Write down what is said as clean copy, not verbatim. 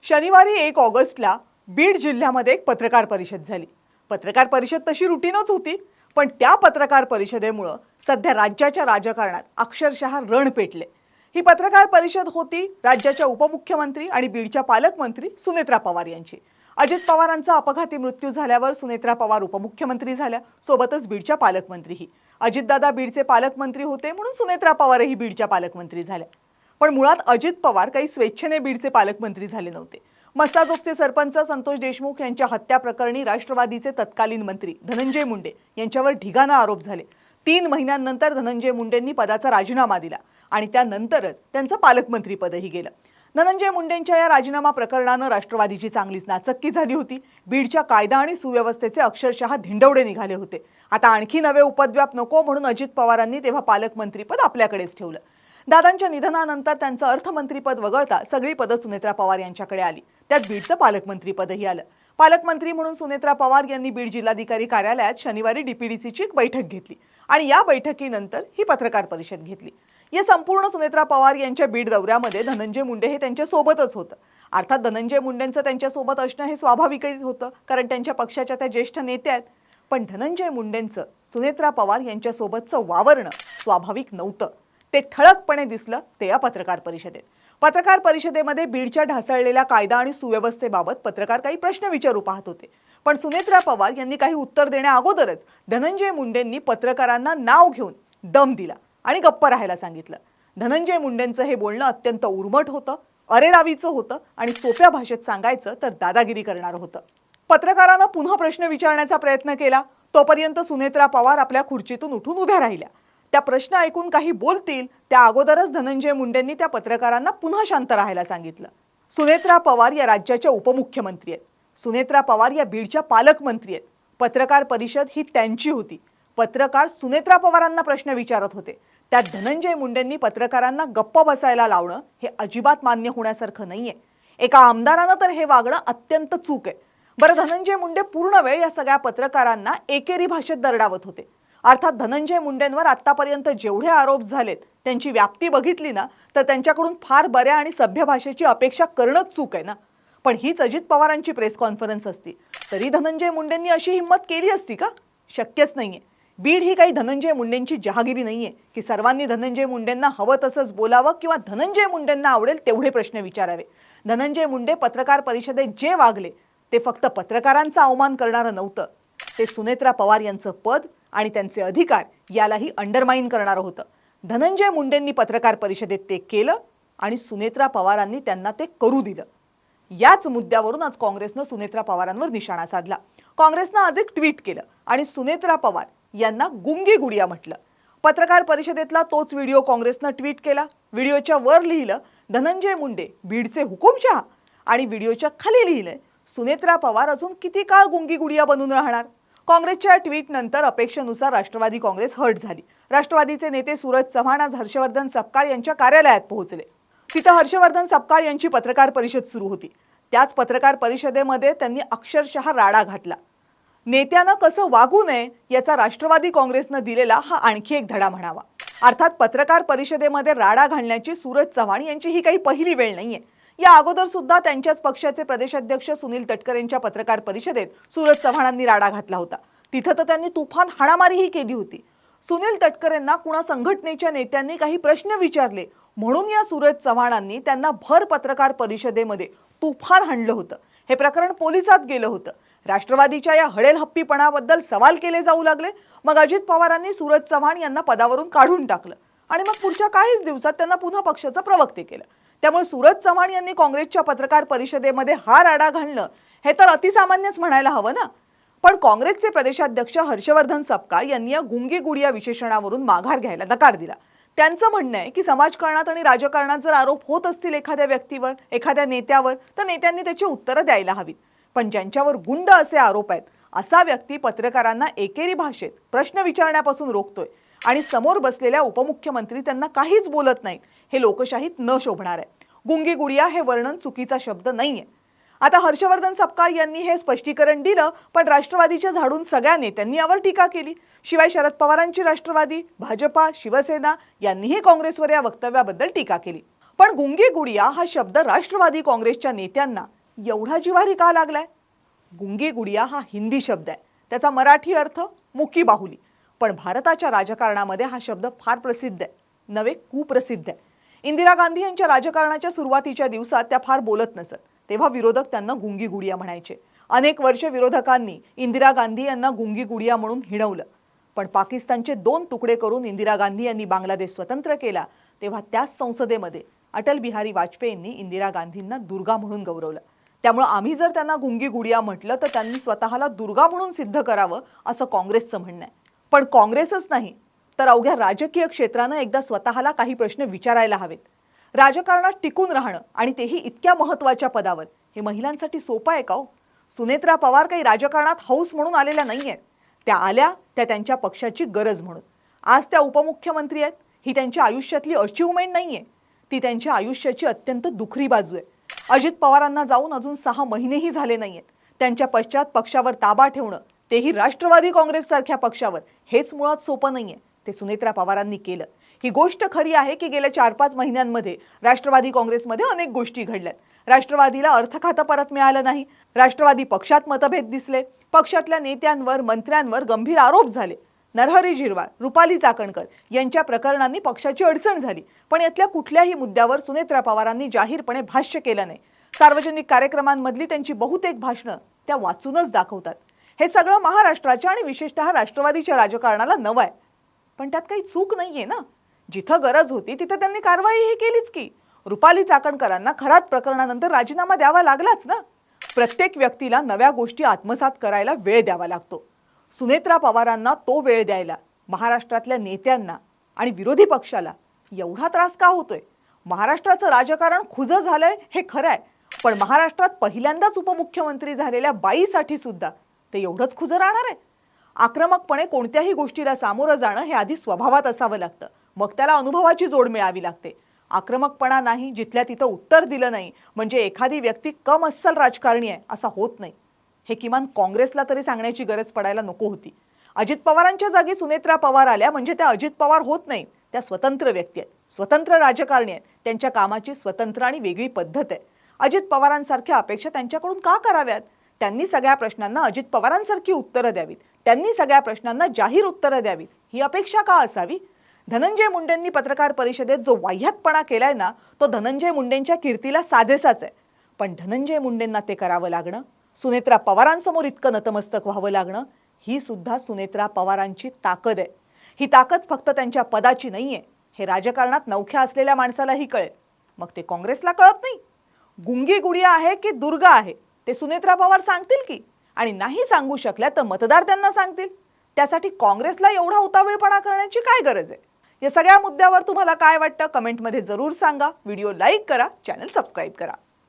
शनिवारी 1 ऑगस्टला बीड जिल्ह्यामध्ये एक पत्रकार परिषद झाली। पत्रकार परिषद तशी रुटीनच होती, पण त्या पत्रकार परिषदेमुळे सध्या राज्याच्या राजकारणात अक्षरशः रण पेटले। ही पत्रकार परिषद होती राज्याच्या उपमुख्यमंत्री आणि बीडच्या पालकमंत्री सुनेत्रा पवार यांची। अजित पवारांचा अपघाती मृत्यू झाल्यावर सुनेत्रा पवार उपमुख्यमंत्री झाल्या, सोबतच बीडच्या पालकमंत्रीही। अजितदादा बीडचे पालकमंत्री होते म्हणून सुनेत्रा पवारही बीडच्या पालकमंत्री झाल्या। पण मुळात अजित पवार काही स्वेच्छेने बीडचे पालकमंत्री झाले नव्हते। मस्साजोगचे सरपंच संतोष देशमुख यांच्या हत्या प्रकरणी राष्ट्रवादीचे तत्कालीन मंत्री धनंजय मुंडे यांच्यावर ढिगाना आरोप झाले। 3 महिन्यांनंतर धनंजय मुंडेंनी पदाचा राजीनामा दिला आणि त्यानंतरच त्यांचं पालकमंत्री पदही गेलं। धनंजय मुंडेंच्या या राजीनामा प्रकरणाने राष्ट्रवादीची चांगलीच नाचक्की झाली होती। बीडच्या कायदा आणि सुव्यवस्थेचे अक्षरशः धिंडवडे निघाले होते। आता आणखी नवे उपद्व्याप नको म्हणून अजित पवारांनी तेव्हा पालकमंत्रीपद आपल्याकडेच ठेवलं। दादांच्या निधनानंतर त्यांचं अर्थमंत्रीपद वगळता सगळी पदं सुनेत्रा पवार यांच्याकडे आली। त्यात बीडचं पालकमंत्रीपदही आलं। पालकमंत्री म्हणून सुनेत्रा पवार यांनी बीड जिल्हाधिकारी कार्यालयात शनिवारी डीपीडीसीची एक बैठक घेतली आणि या बैठकीनंतर ही पत्रकार परिषद घेतली। या संपूर्ण सुनेत्रा पवार यांच्या बीड दौऱ्यामध्ये धनंजय मुंडे हे त्यांच्या सोबतच होतं। अर्थात धनंजय मुंडेंचं त्यांच्या सोबत असणं हे स्वाभाविकच होतं, कारण त्यांच्या पक्षाच्या त्या ज्येष्ठ नेते आहेत। पण धनंजय मुंडेंचं सुनेत्रा पवार यांच्या सोबतचं वावरणं स्वाभाविक नव्हतं। ते ठळकपणे दिसलं ते या पत्रकार परिषदेत। पत्रकार परिषदेमध्ये बीडच्या ढासळलेल्या कायदा आणि सुव्यवस्थेबाबत पत्रकार काही प्रश्न विचारू पाहत होते, पण सुनेत्रा पवार यांनी काही उत्तर देण्याअगोदरच धनंजय मुंडेंनी पत्रकारांना नाव घेऊन दम दिला आणि गप्प राहायला सांगितलं। धनंजय मुंडेंचं हे बोलणं अत्यंत उर्मट होतं, अरेरावीचं होतं आणि सोप्या भाषेत सांगायचं तर दादागिरी करणारं होतं। पत्रकारांना पुन्हा प्रश्न विचारण्याचा प्रयत्न केला, तोपर्यंत सुनेत्रा पवार आपल्या खुर्चीतून उठून उभ्या राहिल्या। त्या प्रश्न ऐकून काही बोलतील त्या अगोदरच धनंजय मुंडेंनी त्या पत्रकारांना पुन्हा शांत राहायला सांगितलं। सुनेत्रा पवार या राज्याच्या उपमुख्यमंत्री आहेत, सुनेत्रा पवार या बीडच्या पालकमंत्री आहेत। पत्रकार परिषद ही त्यांची होती। पत्रकार सुनेत्रा पवारांना प्रश्न विचारत होते, त्यात धनंजय मुंडेंनी पत्रकारांना गप्प बसायला लावणं हे अजिबात मान्य होण्यासारखं नाहीये। एका आमदारानं तर हे वागणं अत्यंत चूक आहे। बरं, धनंजय मुंडे पूर्ण वेळ या सगळ्या पत्रकारांना एकेरी भाषेत दरडावत होते। अर्थात धनंजय मुंडेंवर आतापर्यंत जेवढे आरोप झालेत त्यांची व्याप्ती बघितली ना तर त्यांच्याकडून फार बऱ्या आणि सभ्य भाषेची अपेक्षा करणंच चूक आहे ना। पण हीच अजित पवारांची प्रेस कॉन्फरन्स असती तरी धनंजय मुंडेंनी अशी हिंमत केली असती का? शक्यच नाहीये। बीड ही काही धनंजय मुंडेंची जहागिरी नाहीये की सर्वांनी धनंजय मुंडेंना हवं तसंच बोलावं किंवा धनंजय मुंडेंना आवडेल तेवढे प्रश्न विचारावे। धनंजय मुंडे पत्रकार परिषदेत जे वागले ते फक्त पत्रकारांचा अवमान करणारं नव्हतं, ते सुनेत्रा पवार यांचं पद आणि त्यांचे अधिकार यालाही अंडरमाइन करणारं होतं। धनंजय मुंडेंनी पत्रकार परिषदेत ते केलं आणि सुनेत्रा पवारांनी त्यांना ते करू दिलं। याच मुद्द्यावरून आज काँग्रेसनं सुनेत्रा पवारांवर निशाणा साधला। काँग्रेसनं आज एक ट्विट केलं आणि सुनेत्रा पवार यांना गुंगी गुडिया म्हटलं। पत्रकार परिषदेतला तोच व्हिडिओ काँग्रेसनं ट्विट केला। व्हिडिओच्या वर लिहिलं धनंजय मुंडे बीडचे हुकुमशहा आणि व्हिडिओच्या खाली लिहिलंय सुनेत्रा पवार अजून किती काळ गुंगी गुडिया बनून राहणार। काँग्रेसच्या ट्विट नंतर अपेक्षेनुसार राष्ट्रवादी काँग्रेस हर्ट झाली। राष्ट्रवादीचे नेते सूरज चव्हाण आज हर्षवर्धन सपकाळ यांच्या कार्यालयात पोहोचले। तिथं हर्षवर्धन सपकाळ यांची पत्रकार परिषद सुरू होती। त्याच पत्रकार परिषदेमध्ये त्यांनी अक्षरशः राडा घातला। नेत्यानं कसं वागू नये याचा राष्ट्रवादी काँग्रेसनं दिलेला हा आणखी एक धडा म्हणावा। अर्थात पत्रकार परिषदेमध्ये राडा घालण्याची सूरज चव्हाण यांची ही काही पहिली वेळ नाहीये। या अगोदर सुद्धा त्यांच्याच पक्षाचे प्रदेशाध्यक्ष सुनील तटकरे यांच्या पत्रकार परिषदेत सूरज चव्हाणांनी राडा घातला होता। तिथं तर त्यांनी तुफान हाणामारीही केली होती। सुनील तटकरेंना कुणा संघटनेच्या नेत्यांनी काही प्रश्न विचारले म्हणून या सूरज चव्हाणांनी त्यांना भर पत्रकार परिषदेमध्ये तुफान हाणलं होतं। हे प्रकरण पोलिसात गेलं होतं। राष्ट्रवादीच्या या हडेलहप्पीपणाबद्दल सवाल केले जाऊ लागले। मग अजित पवारांनी सूरज चव्हाण यांना पदावरून काढून टाकलं आणि मग पुढच्या काहीच दिवसात त्यांना पुन्हा पक्षाचं प्रवक्ते केलं। त्यामुळे सूरज चव्हाण यांनी काँग्रेसच्या पत्रकार परिषदेमध्ये हा राडा घालणं हे तर अतिसामान्यच म्हणायला हवं ना। पण काँग्रेसचे प्रदेशाध्यक्ष हर्षवर्धन सपकाळ यांनी या गुंगी गुडिया विशेषणावरून माघार घ्यायला नकार दिला। त्यांचं म्हणणं आहे की समाजकारणात आणि राजकारणात जर आरोप होत असतील एखाद्या व्यक्तीवर, एखाद्या नेत्यावर, तर नेत्यांनी त्याची उत्तरं द्यायला हवीत। पण ज्यांच्यावर गुंड असे आरोप आहेत असा व्यक्ती पत्रकारांना एकेरी भाषेत प्रश्न विचारण्यापासून रोखतोय आणि समोर बसलेल्या उपमुख्यमंत्री त्यांना काहीच बोलत नाहीत, हे लोकशाहीत न शोभणार आहे। गुंगी गुडिया हे वर्णन चुकीचा शब्द नाहीये। आता हर्षवर्धन सपकाळ यांनी हे स्पष्टीकरण दिलं, पण राष्ट्रवादीच्या झाडून सगळ्या नेत्यांनी यावर टीका केली। शिवाय शरद पवारांची राष्ट्रवादी, भाजपा, शिवसेना यांनीही काँग्रेसवर या वक्तव्याबद्दल टीका केली। पण गुंगी गुडिया हा शब्द राष्ट्रवादी काँग्रेसच्या नेत्यांना एवढा जिव्हारी का लागलाय? गुंगी गुडिया हा हिंदी शब्द आहे, त्याचा मराठी अर्थ मुकी बाहुली. पण भारताच्या राजकारणामध्ये हा शब्द फार प्रसिद्ध आहे, नवे कुप्रसिद्ध आहे. इंदिरा गांधी यांच्या राजकारणाच्या सुरुवातीच्या दिवसात त्या फार बोलत नसत, तेव्हा विरोधक त्यांना गुंगी गुडिया म्हणायचे. अनेक वर्षे विरोधकांनी इंदिरा गांधी यांना गुंगी गुडिया म्हणून हिणवलं. पण पाकिस्तानचे 2 तुकडे करून इंदिरा गांधी यांनी बांगलादेश स्वतंत्र केला, तेव्हा त्याच संसदेमध्ये अटल बिहारी वाजपेयींनी इंदिरा गांधींना दुर्गा म्हणून गौरवलं. त्यामुळे आम्ही जर त्यांना गुंगी गुडिया म्हटलं तर त्यांनी स्वतःला दुर्गा म्हणून सिद्ध करावं असं काँग्रेसचं म्हणणं आहे. पण काँग्रेसच नाही तर अवघ्या राजकीय क्षेत्रानं एकदा स्वतःला काही प्रश्न विचारायला हवेत. राजकारणात टिकून राहणं आणि तेही इतक्या महत्त्वाच्या पदावर हे महिलांसाठी सोपं आहे का हो? सुनेत्रा पवार काही राजकारणात हौस म्हणून आलेल्या नाहीयेत. त्या आल्या त्या त्यांच्या पक्षाची गरज म्हणून. आज त्या उपमुख्यमंत्री आहेत. ही त्यांच्या आयुष्यातली अचीवमेंट नाहीये, ती त्यांच्या आयुष्याची अत्यंत दुखरी बाजू आहे. अजित पवारांना जाऊन अजून 6 महिनेही झाले नाहीयेत. त्यांच्या पश्चात पक्षावर ताबा ठेवणं, तेही राष्ट्रवादी काँग्रेससारख्या पक्षावर, हेच मुळात सोपं नाहीये. ते सुनेत्रा पवारांनी केलं. ही गोष्ट खरी आहे की गेल्या 4-5 महिन्यांमध्ये राष्ट्रवादी काँग्रेसमध्ये अनेक गोष्टी घडल्यात. राष्ट्रवादीला अर्थ खातं परत मिळालं नाही. राष्ट्रवादी पक्षात मतभेद दिसले. पक्षातल्या नेत्यांवर, मंत्र्यांवर गंभीर आरोप झाले. नरहरी झिरवाळ, रुपाली चाकणकर यांच्या प्रकरणांनी पक्षाची अडचण झाली. पण यातल्या कुठल्याही मुद्द्यावर सुनेत्रा पवारांनी जाहीरपणे भाष्य केलं नाही. सार्वजनिक कार्यक्रमांमधली त्यांची बहुतेक भाषणं त्या वाचूनच दाखवतात. हे सगळं महाराष्ट्राच्या आणि विशेषतः राष्ट्रवादीच्या राजकारणाला नवं आहे. पण त्यात काही चूक नाहीये ना. जिथं गरज होती तिथं त्यांनी कारवाईही केलीच की. रुपाली चाकणकरांना खरात प्रकरणानंतर राजीनामा द्यावा लागलाच ना. प्रत्येक व्यक्तीला नव्या गोष्टी आत्मसात करायला वेळ द्यावा लागतो. सुनेत्रा पवारांना तो वेळ द्यायला महाराष्ट्रातल्या नेत्यांना आणि विरोधी पक्षाला एवढा त्रास का होतोय? महाराष्ट्राचं राजकारण खुजं झालंय हे खरं आहे, पण महाराष्ट्रात पहिल्यांदाच उपमुख्यमंत्री झालेल्या बाईसाठी सुद्धा ते एवढंच खुजं राहणार आहे? आक्रमकपणे कोणत्याही गोष्टीला सामोरं जाणं हे आधी स्वभावात असावं लागतं, मग त्याला अनुभवाची जोड मिळावी लागते. आक्रमकपणा नाही, जिथल्या तिथं उत्तर दिलं नाही म्हणजे एखादी व्यक्ती कम अस्सल राजकारणी आहे असा होत नाही. हे किमान काँग्रेसला तरी सांगण्याची गरज पडायला नको होती. अजित पवारांच्या जागी सुनेत्रा पवार आल्या म्हणजे त्या अजित पवार होत नाहीत. त्या स्वतंत्र व्यक्ती आहेत, स्वतंत्र राजकारणी आहेत. त्यांच्या कामाची स्वतंत्र आणि वेगळी पद्धत आहे. अजित पवारांसारख्या अपेक्षा त्यांच्याकडून का कराव्यात? त्यांनी सगळ्या प्रश्नांना अजित पवारांसारखी उत्तरं द्यावीत. त्यांनी सगळ्या प्रश्नांना जाहीर उत्तरं द्यावीत. ही अपेक्षा का असावी? धनंजय मुंडेंनी पत्रकार परिषदेत जो वाह्यातपणा केलाय ना, तो धनंजय मुंडेंच्या कीर्तीला साजेसाच आहे. पण धनंजय मुंडेंना ते करावं लागणं, सुनेत्रा पवारांसमोर इतकं नतमस्तक व्हावं लागणं, ही सुद्धा सुनेत्रा पवारांची ताकद आहे. ही ताकद फक्त त्यांच्या पदाची नाहीये, हे राजकारणात नवख्या असलेल्या माणसालाही कळेल. मग ते काँग्रेसला कळत नाही. गुंगी गुडिया आहे की दुर्गा आहे ते सुनेत्रा पवार सांगतील की, आणि नाही सांगू शकल्या तर मतदार त्यांना सांगतील. त्यासाठी काँग्रेसला एवढा उतावीळपणा करण्याची काय गरज आहे? या सगळ्या मुद्द्यावर तुम्हाला काय वाटतं कमेंटमध्ये जरूर सांगा. व्हिडिओ लाईक करा, चॅनल सबस्क्राईब करा.